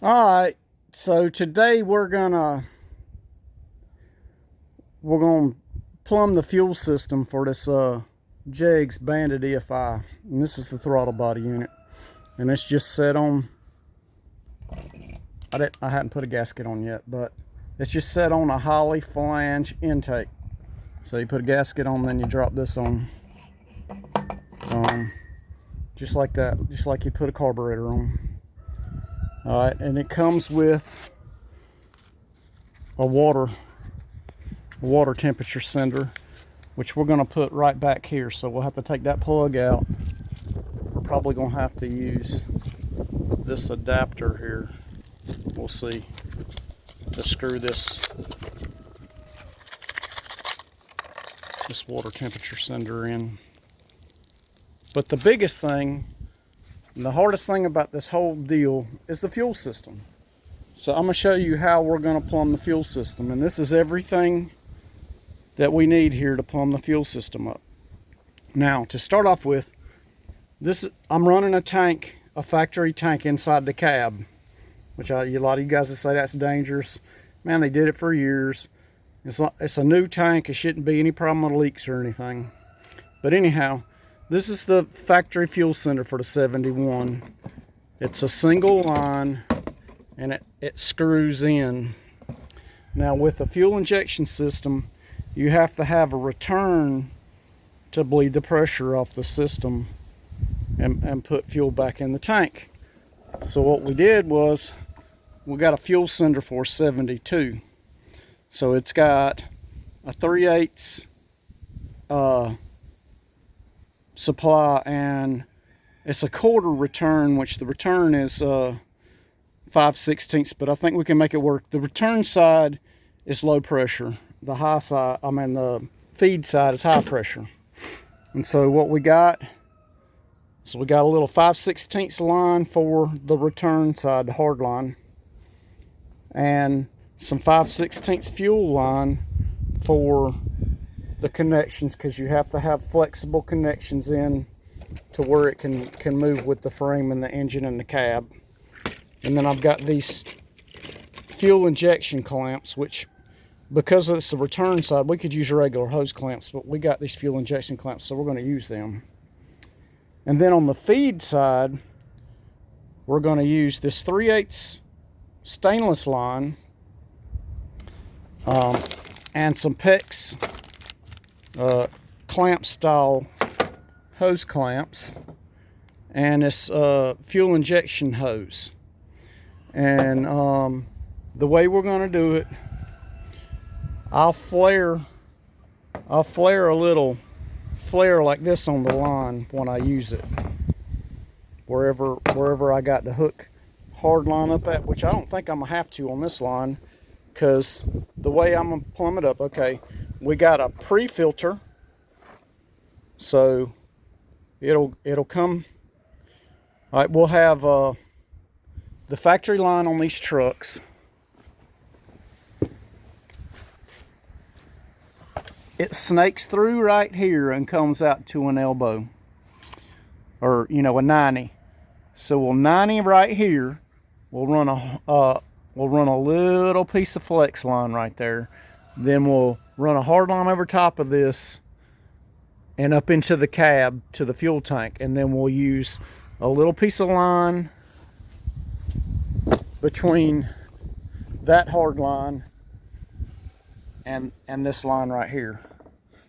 Alright, so today we're gonna plumb the fuel system for this Jegs Bandit EFI. And this is the throttle body unit. And it's just set on, I hadn't put a gasket on yet, but it's just set on a Holly flange intake. So you put a gasket on, then you drop this on. Just like that, just like you put a carburetor on. Alright, and it comes with a water temperature sender, which we're going to put right back here. So we'll have to take that plug out. We're probably going to have to use this adapter here, we'll see, to screw this water temperature sender in. But the biggest thing and the hardest thing about this whole deal is the fuel system. So I'm going to show you how we're going to plumb the fuel system. And this is everything that we need here to plumb the fuel system up. Now, to start off with, I'm running a tank, a factory tank inside the cab, which a lot of you guys will say that's dangerous. Man, they did it for years. It's a new tank. It shouldn't be any problem with leaks or anything. But anyhow, this is the factory fuel sender for the 71. It's a single line and it screws in. Now with the fuel injection system, you have to have a return to bleed the pressure off the system and put fuel back in the tank. So what we did was we got a fuel sender for 72. So it's got a 3/8 supply, and it's a quarter return, which the return is 5/16, but I think we can make it work. The return side is low pressure. The high side, the feed side is high pressure. And so what we got, we got a little 5/16 line for the return side, the hard line, and some 5/16 fuel line for the connections, because you have to have flexible connections in to where it can move with the frame and the engine and the cab. And then I've got these fuel injection clamps, which, because it's the return side, we could use regular hose clamps, but we got these fuel injection clamps, so we're going to use them. And then on the feed side, we're going to use this 3/8 stainless line and some PEX clamp style hose clamps, and this fuel injection hose. And the way we're going to do it, I'll flare a little flare like this on the line when I use it, wherever I got the hook hard line up at, which I don't think I'm gonna have to on this line, because the way I'm gonna plumb it up, okay, we got a pre-filter, so it'll come. All right, we'll have the factory line on these trucks. It snakes through right here and comes out to an elbow, or a 90. So we'll 90 right here. We'll run a little piece of flex line right there. Then we'll run a hard line over top of this and up into the cab to the fuel tank. And then we'll use a little piece of line between that hard line and this line right here.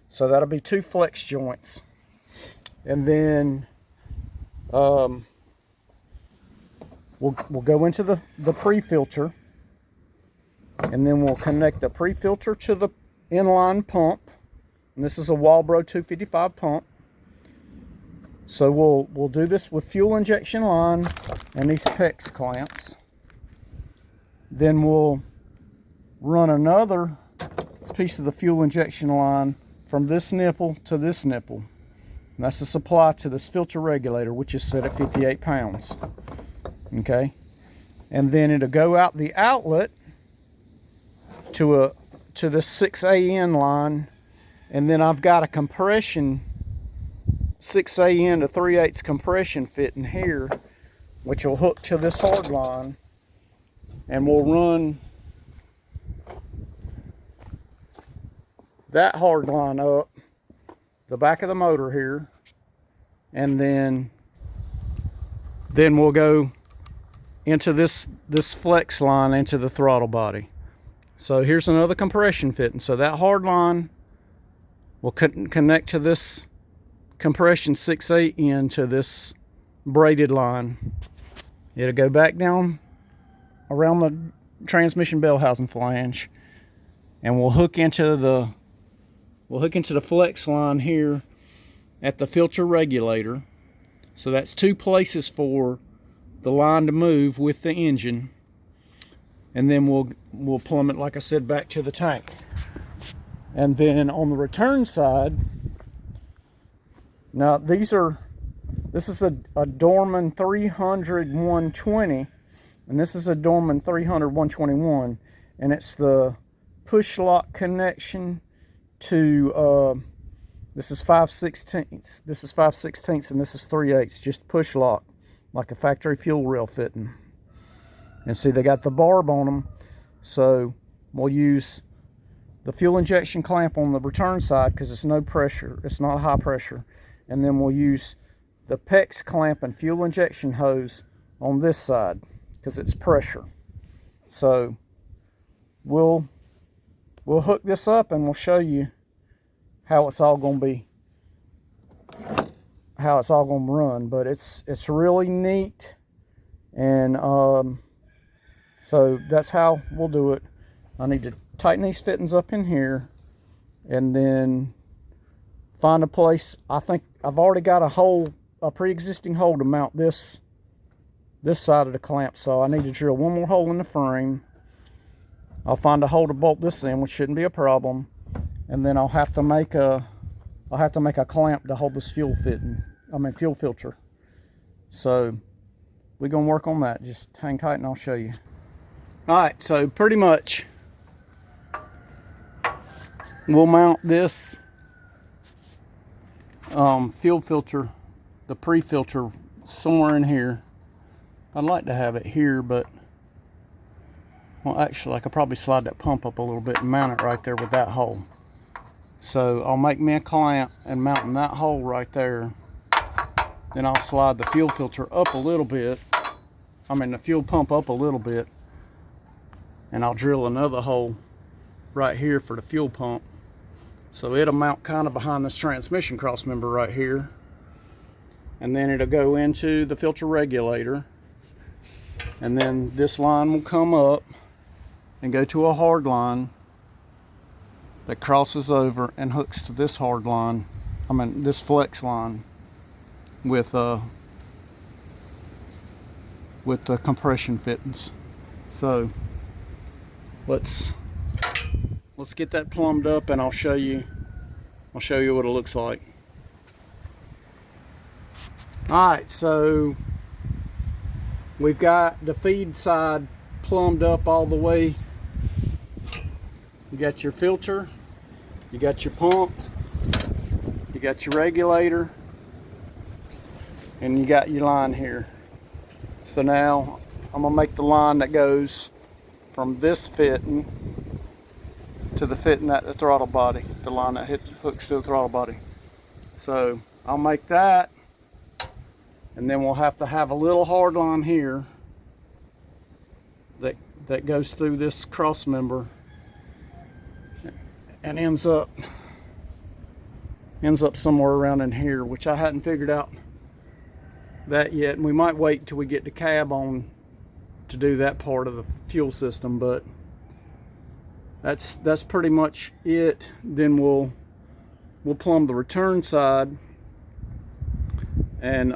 So that'll be 2 flex joints. And then we'll go into the pre-filter, and then we'll connect the pre-filter to the inline pump. And this is a Walbro 255 pump. So we'll do this with fuel injection line and these PEX clamps. Then we'll run another piece of the fuel injection line from this nipple to this nipple. And that's the supply to this filter regulator, which is set at 58 pounds. Okay, and then it'll go out the outlet to the 6AN line, and then I've got a compression 6AN to 3/8 compression fit in here, which will hook to this hard line, and we'll run that hard line up the back of the motor here, and then we'll go into this flex line into the throttle body. So here's another compression fitting. So that hard line will connect to this compression 6/8 end to this braided line. It'll go back down around the transmission bell housing flange, and we'll hook into the flex line here at the filter regulator. So that's two places for the line to move with the engine, and then we'll plumb it, like I said, back to the tank. And then on the return side, now this is a Dorman 300 120, and this is a Dorman 300 121, and it's the push lock connection to this is 5/16, this is 5/16, and this is 3/8, just push lock, like a factory fuel rail fitting. And see, they got the barb on them, so we'll use the fuel injection clamp on the return side because it's no pressure, it's not high pressure, and then we'll use the PEX clamp and fuel injection hose on this side because it's pressure. So we'll hook this up and we'll show you how it's all going to run. But it's really neat, and so that's how we'll do it. I need to tighten these fittings up in here, and then find a place. I think I've already got a pre-existing hole to mount this side of the clamp, so I need to drill one more hole in the frame. I'll find a hole to bolt this in, which shouldn't be a problem, and then I'll have to make a clamp to hold this fuel filter. So we're gonna work on that. Just hang tight and I'll show you. All right, so pretty much we'll mount this fuel filter, the pre-filter, somewhere in here. I'd like to have it here, but well, actually I could probably slide that pump up a little bit and mount it right there with that hole. So I'll make me a clamp and mount in that hole right there. Then I'll slide the fuel filter up a little bit, the fuel pump up a little bit, and I'll drill another hole right here for the fuel pump. So it'll mount kind of behind this transmission cross member right here, and then it'll go into the filter regulator, and then this line will come up and go to a hard line that crosses over and hooks to this hard line, this flex line with the compression fittings. So let's get that plumbed up, and I'll show you what it looks like. All right, so we've got the feed side plumbed up all the way. You got your filter, you got your pump, you got your regulator, and you got your line here. So now I'm gonna make the line that goes from this fitting to the fitting at the throttle body, the line that hooks to the throttle body. So I'll make that, and then we'll have to have a little hard line here that goes through this cross member and ends up somewhere around in here, which I hadn't figured out that yet, and we might wait until we get the cab on to do that part of the fuel system, but that's pretty much it. Then we'll plumb the return side, and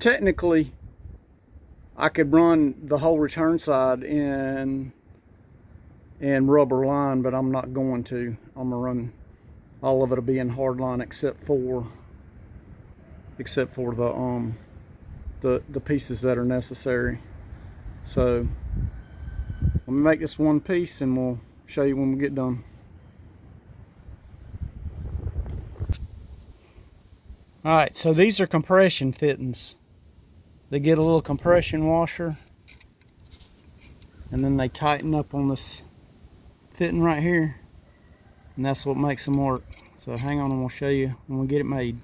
technically I could run the whole return side in rubber line, but I'm not going to. I'm gonna run all of it to be in hard line except for the pieces that are necessary. So let me make this one piece and we'll show you when we get done. All right, so these are compression fittings. They get a little compression washer and then they tighten up on this fitting right here, and that's what makes them work. So hang on and we'll show you when we get it made.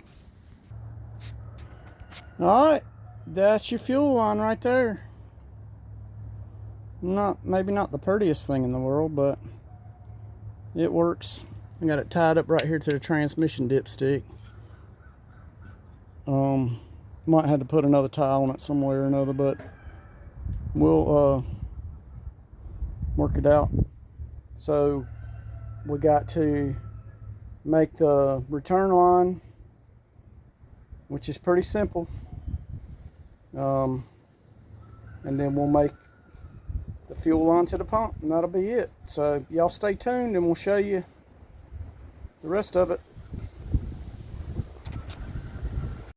Alright, that's your fuel line right there. Maybe not the prettiest thing in the world, but it works. I got it tied up right here to the transmission dipstick. Might have to put another tie on it some way or another, but we'll work it out. So we got to make the return line, which is pretty simple, and then we'll make the fuel line to the pump, and that'll be it. So y'all stay tuned and we'll show you the rest of it.